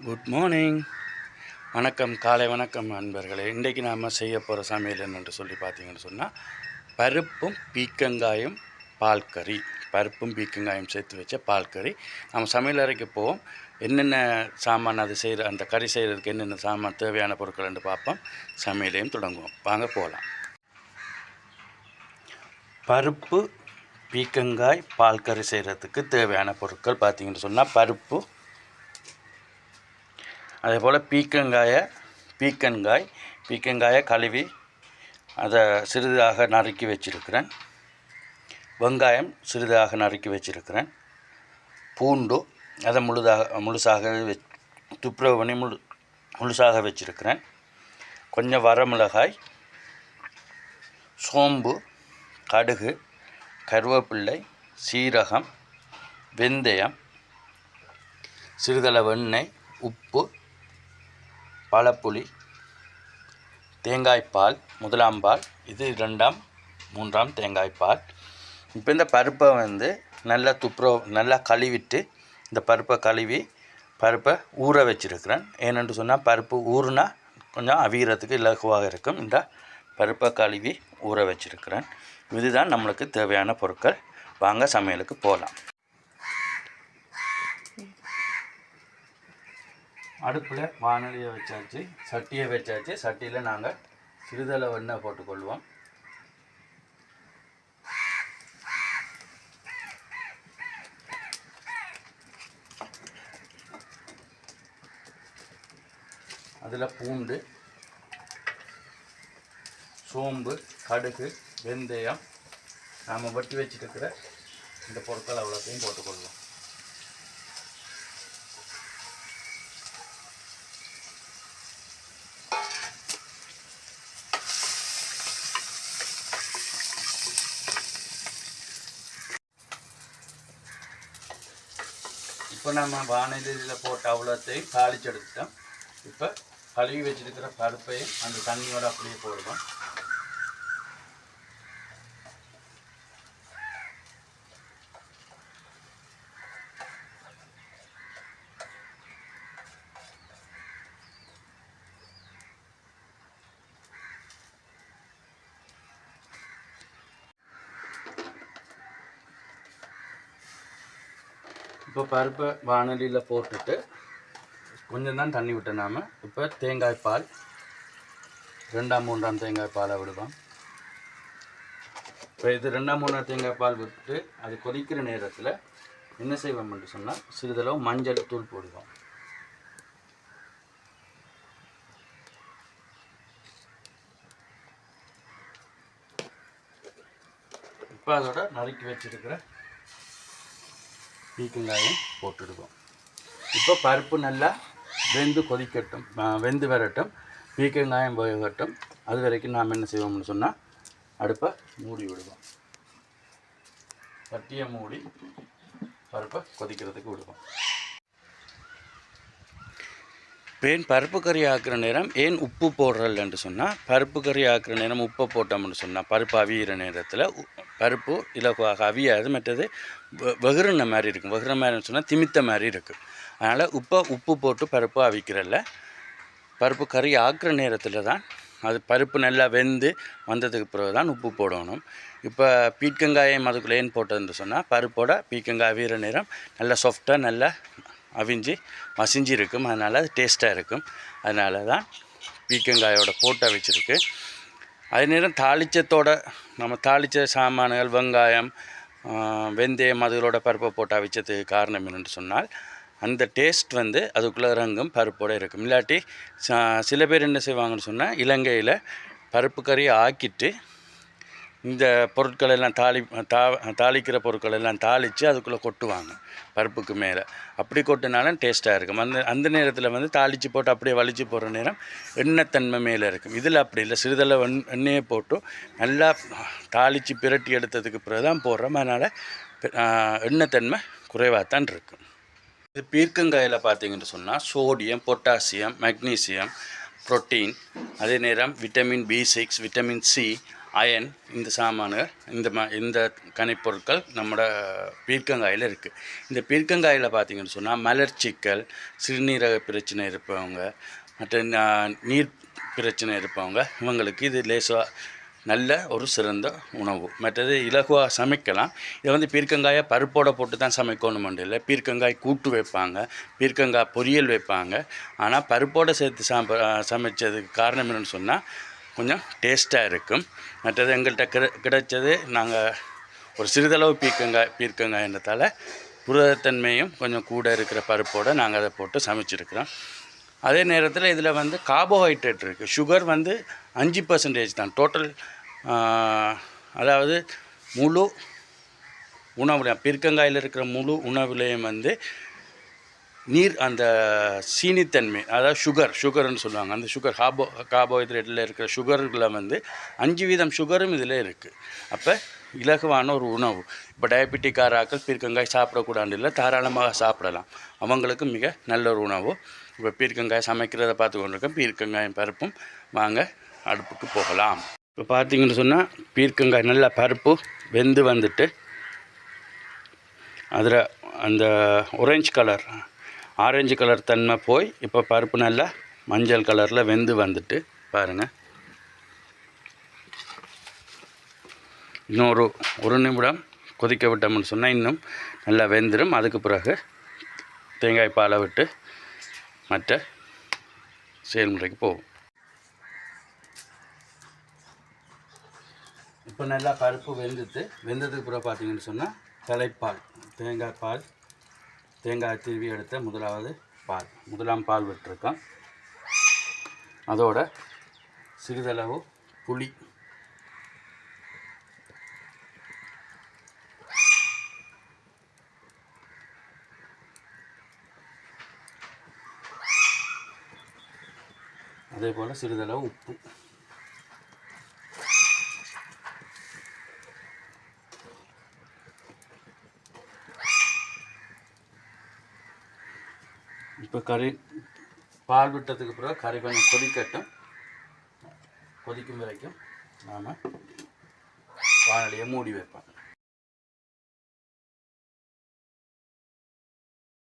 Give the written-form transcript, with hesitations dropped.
Good morning. வணக்கம், காலை வணக்கம் நண்பர்களே. இன்றைக்கு நாம் செய்ய போகிற சமையல் என்னென்று சொல்லி பார்த்தீங்கன்னு சொன்னால், பருப்பும் பீக்கங்காயும் பால் கறி. பருப்பும் பீக்கங்காயும் சேர்த்து வச்ச பால் கறி. நம்ம சமையல் அறைக்கு போவோம். என்னென்ன சாமான் அது செய்கிற அந்த கறி செய்கிறதுக்கு என்னென்ன சாமான் தேவையான பொருட்கள் என்று பார்ப்போம். சமையலையும் தொடங்குவோம். வாங்க போகலாம். பருப்பு பீக்கங்காய் பால் கறி செய்கிறதுக்கு தேவையான பொருட்கள் பார்த்தீங்கன்னு சொன்னால், பருப்பு, அதே போல் பீக்கங்காயை கழுவி அதை சிறிதாக நறுக்கி வச்சிருக்கிறேன். வெங்காயம் சிறிதாக நறுக்கி வச்சிருக்கிறேன். பூண்டு அதை முழுசாக துப்புரவு பண்ணி முழுசாக வச்சிருக்கிறேன். கொஞ்சம் வரமிளகாய், சோம்பு, கடுகு, கருவேப்பிள்ளை, சீரகம், வெந்தயம், சிறிதளவு எண்ணெய், உப்பு, பழப்புளி, தேங்காய்ப்பால், முதலாம் பால், இது 2ஆம் 3ஆம் தேங்காய்ப்பால். இப்போ இந்த பருப்பை நல்லா கழுவிட்டு இந்த பருப்பை ஊற வச்சுருக்கிறேன். ஏனென்று சொன்னால் பருப்பு ஊறுனா கொஞ்சம் அவிகிறதுக்கு இலகுவாக இருக்கும். இந்த பருப்பை கழுவி ஊற வச்சுருக்கிறேன். இதுதான் நம்மளுக்கு தேவையான பொருட்கள். வாங்க சமையலுக்கு போகலாம். அடுப்பில் வானலியை வச்சாச்சு, சட்டியை வச்சாச்சு. சட்டியில் நாங்கள் சிறிதளவு எண்ணெய் போட்டுக்கொள்வோம். அதில் பூண்டு, சோம்பு, கடுகு, வெந்தயம், நாம் வெட்டி வச்சுருக்கிற இந்த பொருட்கள் அவ்வளோத்தையும் போட்டுக்கொள்வோம். இப்போ நம்ம வானலியில் போட்ட அவ்வளோத்தையும் தாளிச்செடுத்துட்டோம். இப்போ கழுவி வச்சுருக்கிற பருப்பையும் அந்த தண்ணியோடு அப்படியே போடுவோம். இப்போ பருப்பை வானலியில் போட்டுட்டு கொஞ்சம் தான் தண்ணி விட்டு நாம் இப்போ தேங்காய்ப்பால் 2ஆம் 3ஆம் தேங்காய்ப்பாலை விடுவோம். இப்போ இது 2ஆம் 3ஆம் தேங்காய்ப்பால் விட்டு அது கொதிக்கிற நேரத்தில் என்ன செய்வோம்னு சொன்னால் சிறிதளவு மஞ்சள் தூள் போடுவோம். இப்போ அதோட நறுக்கி வச்சுருக்கிற பீக்கங்காயும் போட்டுடுவோம். இப்போ பருப்பு நல்லா வெந்து வரட்டும், பீக்கங்காயம் வேகட்டும். அது வரைக்கும் நாம் என்ன செய்வோம்னு சொன்னால் அடுப்பை மூடி விடுவோம். சட்டியை மூடி பருப்பை கொதிக்கிறதுக்கு விடுவோம். ஏன் பருப்பு கறி ஆக்குற நேரம் ஏன் உப்பு போடுறல் என்று சொன்னால், பருப்பு கறி ஆக்குற நேரம் உப்பை போட்டோம்னு சொன்னால் பருப்பு அவிகிற நேரத்தில் பருப்பு இலகுவாக அவியாது, மற்றது வெகுறுன மாதிரி இருக்கும். வெகுற மாதிரின்னு சொன்னால் திமித்த மாதிரி இருக்குது. அதனால் உப்பு போட்டு பருப்பு அவிக்கிறல்ல, பருப்பு கறி ஆக்குற நேரத்தில் தான் அது பருப்பு நல்லா வெந்து வந்ததுக்கு பிறகு தான் உப்பு போடணும். இப்போ பீக்கங்காயம் அதுக்குள்ளே ஏன் போட்டதுன்னு சொன்னால், பருப்போட பீக்கங்காய் அவிகிற நேரம் நல்லா சாஃப்டாக நல்லா அவிஞ்சு மசிஞ்சு இருக்கும். அதனால் அது டேஸ்ட்டாக இருக்கும். அதனால தான் பீக்கங்காயோட போட்டு அவிச்சிருக்கு. அதே நேரம் நம்ம தாளித்த சாமான்கள் வெங்காயம், வெந்தயம் அதுகளோட பருப்பை போட்டு அவிச்சதுக்கு காரணம் என்னென்னு சொன்னால், அந்த டேஸ்ட் அதுக்குள்ளே இறங்கும் பருப்போடு இருக்கும். இல்லாட்டி சில பேர் என்ன செய்வாங்கன்னு சொன்னால், இலங்கையில் பருப்பு கறியை ஆக்கிட்டு இந்த பொருட்கள் எல்லாம் தாளிக்கிற பொருட்கள் எல்லாம் தாளித்து அதுக்குள்ளே கொட்டுவாங்க பருப்புக்கு மேலே. அப்படி கொட்டினாலும் டேஸ்ட்டாக இருக்கும். அந்த நேரத்தில் தாளித்து போட்டு அப்படியே வலித்து போடுற நேரம் எண்ணெய்த்தன்மை மேலே இருக்கும். இதில் அப்படி இல்லை, சிறிதளவு எண்ணெயை போட்டு நல்லா தாளித்து பிரட்டி எடுத்ததுக்கு பிறகு தான் போடுறோம். அதனால் எண்ணெய்த்தன்மை குறைவாக தான் இருக்கும். இது பீர்க்கங்காயில் பார்த்தீங்கன்னு சொன்னால் சோடியம், பொட்டாசியம், மெக்னீசியம், புரோட்டீன், அதே நேரம் vitamin B6, vitamin C, iron, இந்த சாமான்கள், இந்த கனிப்பொருட்கள் நம்மளோட பீர்க்கங்காயில் இருக்குது. இந்த பீர்க்கங்காயில் பார்த்திங்கன்னு சொன்னால் மலர்ச்சிக்கல், சிறுநீரக பிரச்சனை இருப்பவங்க, மற்ற நீர் பிரச்சனை இருப்பவங்க, இவங்களுக்கு இது லேசாக நல்ல ஒரு சிறந்த உணவு. மற்றது இலகுவாக சமைக்கலாம். இதை பீர்க்கங்காயை பருப்போடு போட்டு தான் சமைக்கணுமென்று இல்லை. பீர்க்கங்காய் கூட்டு வைப்பாங்க, பீர்க்கங்காய் பொரியல் வைப்பாங்க. ஆனால் பருப்போடு சேர்த்து சமைச்சதுக்கு காரணம் என்னென்னு சொன்னால் கொஞ்சம் டேஸ்ட்டாக இருக்கும். மற்றது எங்கள்கிட்ட கிடைச்சது நாங்கள் ஒரு சிறிதளவு பீர்க்கங்காய்ன்றதால புரதத்தன்மையும் கொஞ்சம் கூட இருக்கிற பருப்போடு நாங்கள் அதை போட்டு சமைச்சிருக்கிறோம். அதே நேரத்தில் இதில் கார்போஹைட்ரேட் இருக்குது. சுகர் 5% தான் டோட்டல். அதாவது முழு உணவுலையும் பீர்க்கங்காயில் இருக்கிற முழு உணவுலையும் நீர், அந்த சீனித்தன்மை, அதாவது சுகர்னு சொல்லுவாங்க. அந்த சுகர் கார்போஹைட்ரேட்டில் இருக்கிற சுகரில் 5% சுகரும் இதில் இருக்குது. அப்போ இலகுவான ஒரு உணவு. இப்போ டயபெட்டிக்காராக்கள் பீர்க்கங்காய் சாப்பிடக்கூடாது இல்லை, தாராளமாக சாப்பிடலாம். அவங்களுக்கு மிக நல்ல ஒரு உணவு. இப்போ பீர்க்கங்காய் சமைக்கிறத பார்த்து கொண்டிருக்கோம். பீர்க்கங்காயும் பருப்பும் வாங்க அடுப்புக்கு போகலாம். இப்போ பார்த்தீங்கன்னு சொன்னால் பீர்க்கங்காய் நல்லா பருப்பு வெந்து வந்துட்டு அதில் அந்த ஆரஞ்சு கலர் தன்மை போய் இப்போ பருப்பு நல்லா மஞ்சள் கலரில் வெந்து வந்துட்டு பாருங்கள். இன்னும் ஒரு நிமிடம் கொதிக்க விட்டோம்னு சொன்னால் இன்னும் நல்லா வெந்துடும். அதுக்கு பிறகு தேங்காய் பாலை விட்டு மற்ற செயல்முறைக்கு போகும். இப்போ நல்லா பருப்பு வெந்ததுக்கு பிறகு பார்த்தீங்கன்னு சொன்னால் தலைப்பால், தேங்காய் திருவி எடுத்த முதலாம் பால் விட்டுருக்கோம். அதோட சிறிதளவு புளி, அதே போல் சிறிதளவு உப்பு. இப்போ பால் விட்டதுக்கு பிறகு கறி கொஞ்சம் கொதிக்கும் வரைக்கும் நாம் வானலியை மூடி வைப்போம்.